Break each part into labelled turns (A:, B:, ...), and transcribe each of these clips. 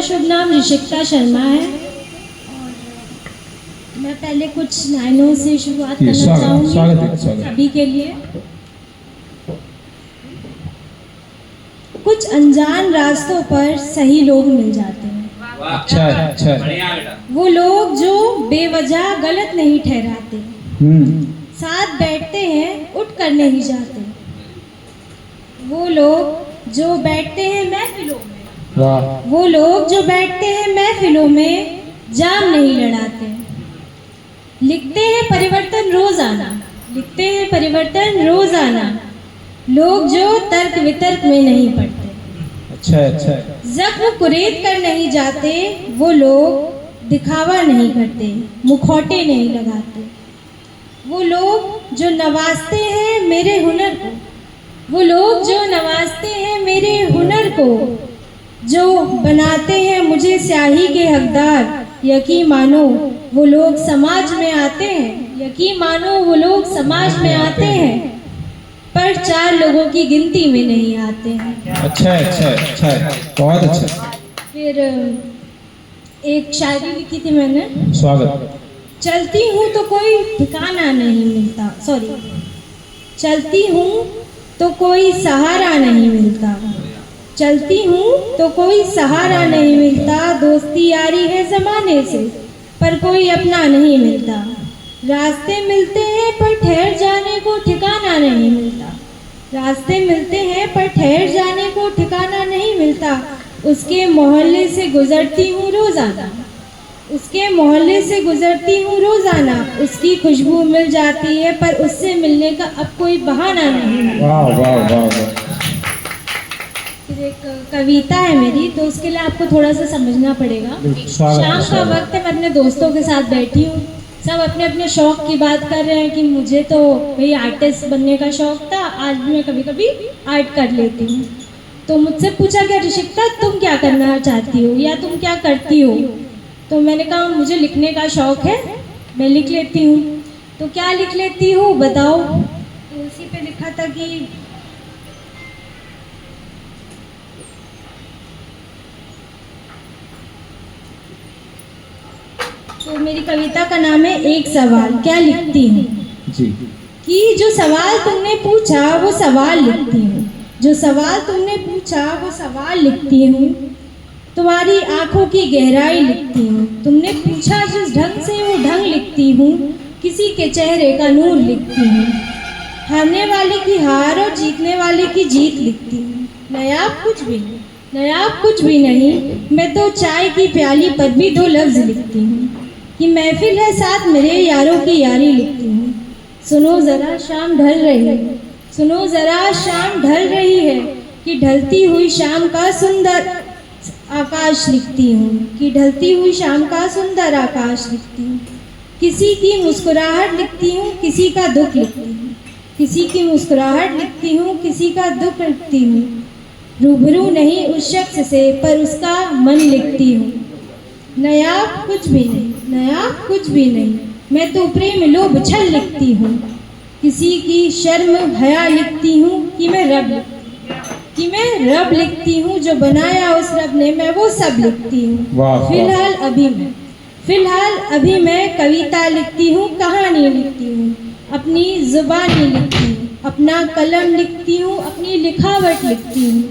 A: शुभ नाम ऋषिका शर्मा है और मैं पहले कुछ लाइनों से शुरुआत करना चाहूँगी सभी के लिए। कुछ अनजान रास्तों पर सही लोग मिल जाते हैं। अच्छा। वो लोग जो बेवजह गलत नहीं ठहराते, साथ बैठते हैं उठ कर नहीं जाते। वो लोग जो बैठते हैं महफिलों में, वो लोग जो बैठते हैं महफिलों में जाम नहीं लड़ाते। लिखते हैं परिवर्तन रोजाना, लिखते हैं परिवर्तन रोजाना। लोग जो तर्क वितर्क में नहीं पड़ते। अच्छा। जख्म कुरेद कर नहीं जाते। वो लोग दिखावा नहीं करते, मुखौटे नहीं लगाते। वो लोग जो नवाजते हैं मेरे हुनर को, वो लोग जो नवाजते हैं मेरे हुनर को, जो बनाते हैं मुझे स्याही के हकदार। यकीन मानो वो लोग समाज में आते हैं, यकीन मानो वो लोग समाज में आते हैं, पर 4 लोगों की गिनती में नहीं आते हैं। अच्छा, बहुत अच्छा। फिर एक शायरी लिखी थी मैंने। स्वागत। चलती हूँ तो कोई ठिकाना नहीं मिलता, सॉरी, चलती हूँ तो कोई सहारा नहीं मिलता। चलती हूँ तो कोई सहारा नहीं मिलता। दोस्ती यारी है ज़माने से, पर कोई अपना नहीं मिलता। रास्ते मिलते हैं पर ठहर जाने को ठिकाना नहीं मिलता। रास्ते मिलते हैं पर ठहर जाने को ठिकाना नहीं मिलता। उसके मोहल्ले से गुजरती हूँ रोज़ाना, उसके मोहल्ले से गुजरती हूँ रोज़ाना। उसकी खुशबू मिल जाती है पर उससे मिलने का अब कोई बहाना नहीं। वाह। फिर एक कविता है मेरी, तो उसके लिए आपको थोड़ा सा समझना पड़ेगा। शाम का वक्त है, मैं अपने दोस्तों के साथ बैठी हूँ। सब अपने अपने शौक की बात कर रहे हैं कि मुझे तो भाई आर्टिस्ट बनने का शौक था, आज भी मैं कभी कभी आर्ट कर लेती हूँ। तो मुझसे पूछा गया, ऋषिका तुम क्या करना चाहती हो या तुम क्या करती हो? तो मैंने कहा मुझे लिखने का शौक है, मैं लिख लेती हूँ। तो क्या लिख लेती हूँ बताओ? तो उसी पे लिखा था कि तो मेरी कविता का नाम है एक सवाल। क्या लिखती हूँ जी? कि जो सवाल तुमने पूछा वो सवाल लिखती हूँ, जो सवाल तुमने पूछा वो सवाल लिखती हूँ। तुम्हारी आंखों की गहराई लिखती हूँ। तुमने पूछा जिस ढंग से वो ढंग लिखती हूँ। किसी के चेहरे का नूर लिखती हूँ। हारने वाले की हार और जीतने वाले की जीत लिखती हूँ। नायाब कुछ भी नहीं, नायाब कुछ भी नहीं। मैं तो चाय की प्याली पर भी 2 लफ्ज लिखती हूँ कि महफिल है साथ मेरे यारों की यारी लिखती हूँ। सुनो ज़रा शाम ढल रही है, सुनो ज़रा शाम ढल रही है, कि ढलती हुई शाम का सुंदर आकाश लिखती हूँ, कि ढलती हुई शाम का सुंदर आकाश लिखती हूँ। किसी की मुस्कुराहट लिखती हूँ, किसी का दुख लिखती हूँ। किसी की मुस्कुराहट लिखती हूँ, किसी का दुख लिखती हूँ। रूबरू नहीं उस शख्स से पर उसका मन लिखती हूँ। नायाब कुछ भी नहीं, नायाब कुछ भी नहीं। मैं तो प्रेम लोभ छल लिखती हूँ। किसी की शर्म हया लिखती हूँ, कि मैं रब लिखती हूँ। जो बनाया उस रब ने, मैं वो सब लिखती हूँ। फिलहाल अभी मैं कविता लिखती हूँ, कहानी लिखती हूँ, अपनी जुबानी लिखती हूँ, अपना कलम लिखती हूँ, अपनी लिखावट लिखती हूँ।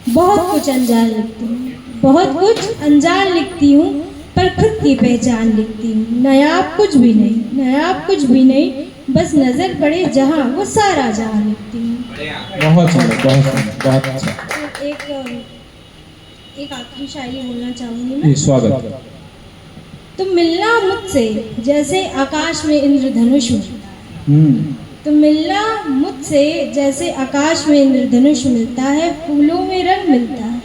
A: बहुत कुछ अनजान लिखती हूँ, बहुत कुछ अनजान लिखती हूँ, पर खुद की पहचान लिखती हूँ। नायाब कुछ भी नहीं, नायाब कुछ भी नहीं। बस नजर पड़े जहाँ वो सारा जहाँ लिखती हूँ।
B: बहुत अच्छा।
A: एक आखिरी शायरी बोलना चाहूँगी मैं।
B: स्वागत।
A: तुम मिलना मुझसे जैसे आकाश में इंद्रधनुष मिलता है। तुम मिलना मुझसे जैसे आकाश में इंद्रधनुष मिलता है। फूलों में रंग मिलता है,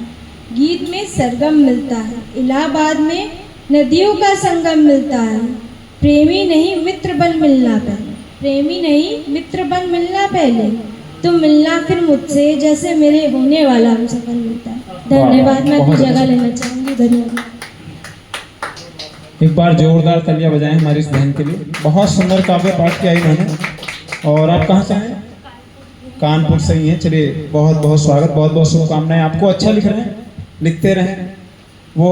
A: गीत में सरगम मिलता है, इलाहाबाद में नदियों का संगम मिलता है। प्रेमी नहीं मित्र बन मिलना पहले, प्रेमी नहीं मित्र बन मिलना पहले। तुम मिलना फिर मुझसे जैसे मेरे होने वाला हमसे बन मिलता है। धन्यवाद। मैं अपनी जगह लेना चाहूँगी। धन्यवाद।
B: एक बार जोरदार तालियां बजाएं हमारी इस बहन के लिए। बहुत सुंदर काव्य पाठ किया इन्होंने। और आप कहाँ से हैं? कानपुर से ही हैं। चलिए बहुत बहुत स्वागत, बहुत बहुत शुभकामनाएं आपको। अच्छा लिख रहे हैं, लिखते रहें। वो